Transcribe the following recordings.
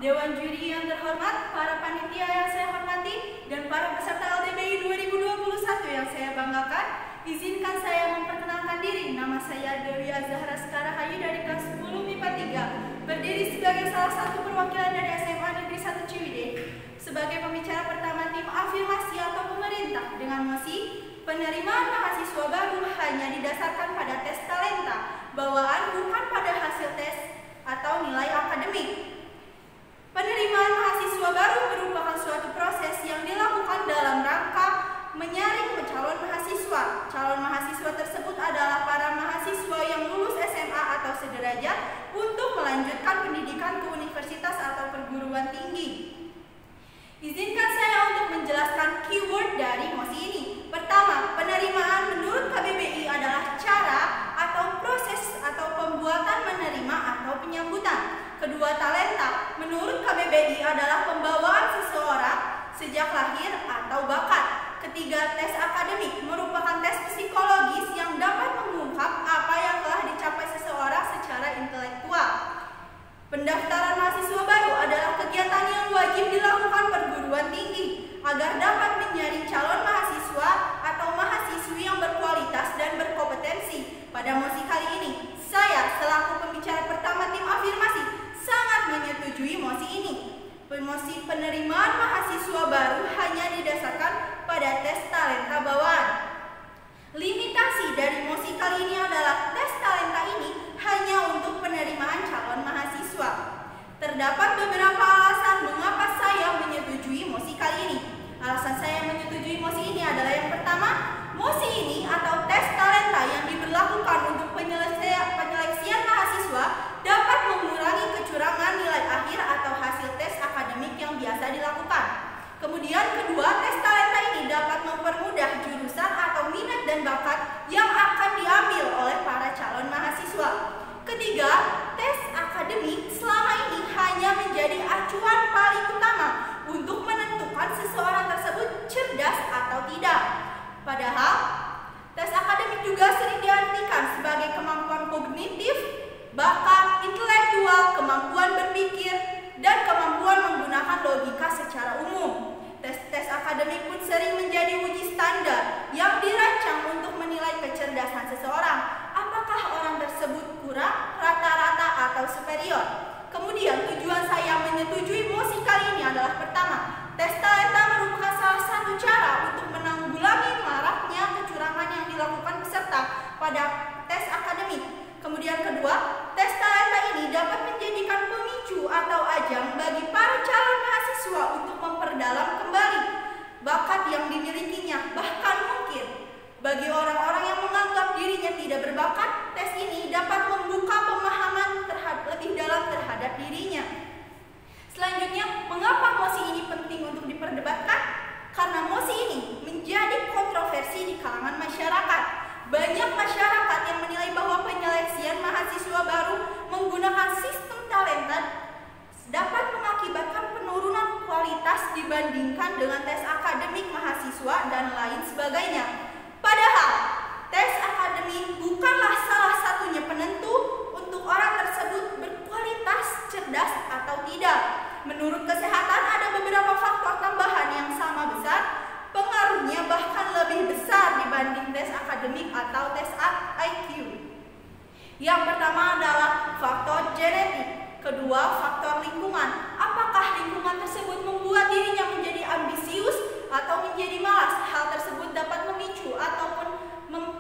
Dewan Juri yang terhormat, para panitia yang saya hormati, dan para peserta LDBI 2021 yang saya banggakan, izinkan saya memperkenalkan diri. Nama saya Dewi Azahra Sekarahayu dari kelas 10 MIPA 3, berdiri sebagai salah satu perwakilan dari SMA Negeri 1 Ciwidey, sebagai pembicara pertama tim afirmasi atau pemerintah dengan mosi penerimaan mahasiswa baru hanya didasarkan pada tes talenta, bawaan bukan pada hasil tes atau nilai akademik. Penerimaan mahasiswa baru merupakan suatu proses yang dilakukan dalam rangka menyaring calon mahasiswa. Calon mahasiswa tersebut adalah para mahasiswa yang lulus SMA atau sederajat untuk melanjutkan pendidikan ke universitas atau perguruan tinggi. Izinkan saya untuk menjelaskan keyword dari mosi ini. Pertama, penerimaan menurut KBBI adalah cara atau proses atau pembuatan menerima atau penyambutan. Kedua, talenta menurut KBBI adalah pembawaan seseorang sejak lahir atau bakat. Ketiga, tes akademik merupakan tes psikologis yang dapat mengungkap apa yang telah dicapai seseorang secara intelektual. Pendaftaran mahasiswa baru adalah kegiatan yang wajib dilakukan perguruan tinggi agar dapat menyaring calon mahasiswa atau mahasiswi yang berkualitas dan berkompetensi. Pada mosi kali ini, saya selaku pembicara pertama tim afirmasi sangat menyetujui mosi ini. Mosi penerimaan mahasiswa baru hanya didasarkan pada tes talenta bawaan. Limitasi dari mosi kali ini adalah tes talenta ini hanya untuk penerimaan calon mahasiswa. Terdapat beberapa alasan mengapa saya menyetujui mosi kali ini. Alasan saya menyetujui mosi ini adalah yang pertama, mosi ini atau tes talenta yang diberlakukan untuk penyeleksian mahasiswa dapat mengurangi kecurangan nilai akhir atau hasil tes akademik yang biasa dilakukan. Kemudian kedua, tes talenta ini dapat mempermudah jurusan atau minat dan bakat yang akan diambil oleh para calon mahasiswa. Ketiga, tes akademik selama ini hanya menjadi acuan paling utama untuk menentukan seseorang tersebut cerdas atau tidak. Padahal, tes akademik juga sering diartikan sebagai kemampuan kognitif, bakat, intelektual, kemampuan berpikir, dan kemampuan menggunakan logika secara umum. Tes-tes akademik pun sering menjadi uji standar yang dirancang untuk menilai kecerdasan seseorang. Apakah orang tersebut kurang, rata-rata, atau superior? Kemudian tujuan saya menyetujui mosi kali ini adalah pertama, tes talenta merupakan salah satu cara untuk menanggulangi maraknya kecurangan yang dilakukan peserta pada tes akademik. Kemudian kedua, tes talenta ini dapat menjadikan pemicu atau ajang bagi para calon mahasiswa untuk memperdalam kembali bakat yang dimilikinya. Bahkan mungkin bagi orang-orang yang menganggap dirinya tidak berbakat, tes ini dapat membuka pemahaman lebih dalam terhadap dirinya. Selanjutnya, mengapa mosi ini penting untuk diperdebatkan? Karena mosi ini menjadi kontroversi di kalangan masyarakat. Banyak masyarakat yang menilai bahwa penyeleksian mahasiswa baru menggunakan sistem talenta dapat mengakibatkan penurunan kualitas dibandingkan dengan tes akademik mahasiswa dan lain sebagainya. Padahal, tes akademik bukanlah salah satunya penentu untuk orang tersebut berkualitas, cerdas, atau tidak. Menurut kesehatan, ada beberapa faktor tambahan yang sama besar, pengaruhnya bahkan lebih besar dibanding tes akademik atau tes IQ. Yang pertama adalah faktor genetik, kedua faktor lingkungan. Apakah lingkungan tersebut membuat dirinya menjadi ambisius atau menjadi malas? Hal tersebut dapat memicu ataupun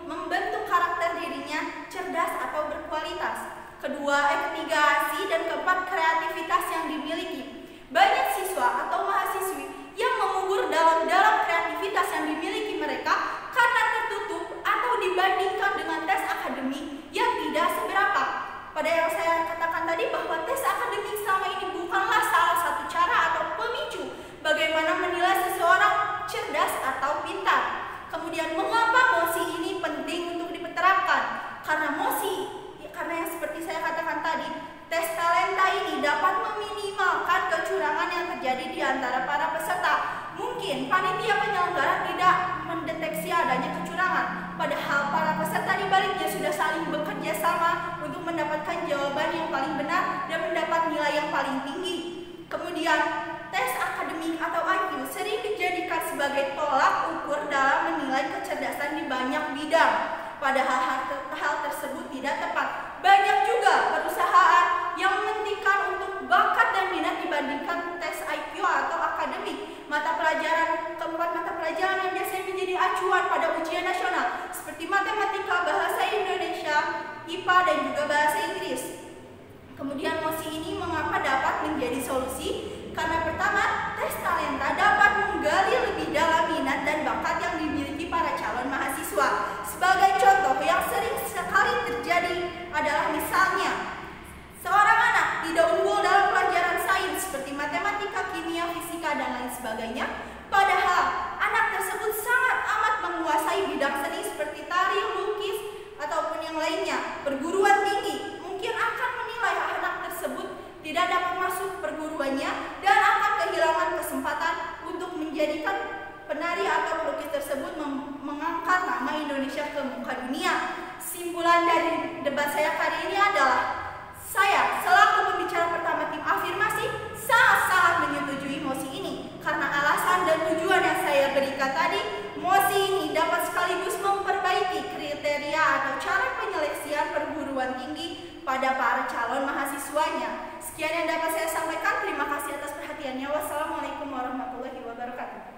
membentuk karakter dirinya cerdas atau berkualitas. Kedua, ketiga, dan keempat, kreativitas yang dimiliki. Banyak siswa atau mahasiswi yang mengubur dalam kreativitas yang dimiliki mereka karena tertutup atau dibandingkan dengan tes akademik yang tidak seberapa. Pada yang saya katakan tadi bahwa tes akademik selama ini bukanlah salah satu cara atau pemicu bagaimana menilai seseorang cerdas atau pintar. Kemudian mengapa mosi ini penting untuk diterapkan? Karena yang seperti saya katakan tadi, tes talenta ini dapat meminimalkan kecurangan yang terjadi di antara para peserta. Mungkin panitia penyelenggara tidak mendeteksi adanya kecurangan, padahal para peserta di baliknya sudah saling bekerja sama untuk mendapatkan jawaban yang paling benar dan mendapat nilai yang paling tinggi. sebagai tolak ukur dalam menilai kecerdasan di banyak bidang. Padahal hal tersebut tidak tepat. Banyak juga perusahaan yang mementingkan untuk bakat dan minat dibandingkan tes IQ atau akademik. Keempat mata pelajaran yang biasanya menjadi acuan pada ujian nasional seperti matematika, bahasa Indonesia, IPA, dan juga bahasa Inggris. Kemudian mosi ini mengapa dapat menjadi solusi? Karena pertama, tes talenta dapat menggali lebih dalam minat dan bakat yang dimiliki para calon mahasiswa. Sebagai contoh yang sering sekali terjadi adalah misalnya seorang anak tidak unggul dalam pelajaran sains seperti matematika, kimia, fisika, dan lain sebagainya. Padahal anak tersebut sangat amat menguasai bidang seni seperti tari, lukis, ataupun yang lainnya. Perguruan tinggi mungkin akan menilai anak tersebut tidak dapat masuk perguruannya dan akan kehilangan kesempatan untuk menjadikan penari atau pelukis tersebut mengangkat nama Indonesia ke muka dunia. Simpulan dari debat saya kali ini adalah, saya selaku pembicara pertama tim afirmasi sangat-sangat menyetujui mosi ini karena alasan dan tujuan yang saya berikan tadi. Mosi ini dapat sekaligus memperbaiki kriteria atau cara penyeleksian perguruan tinggi pada para calon mahasiswanya. Sekian yang dapat saya sampaikan. Terima kasih atas perhatiannya. Wassalamualaikum warahmatullahi wabarakatuh.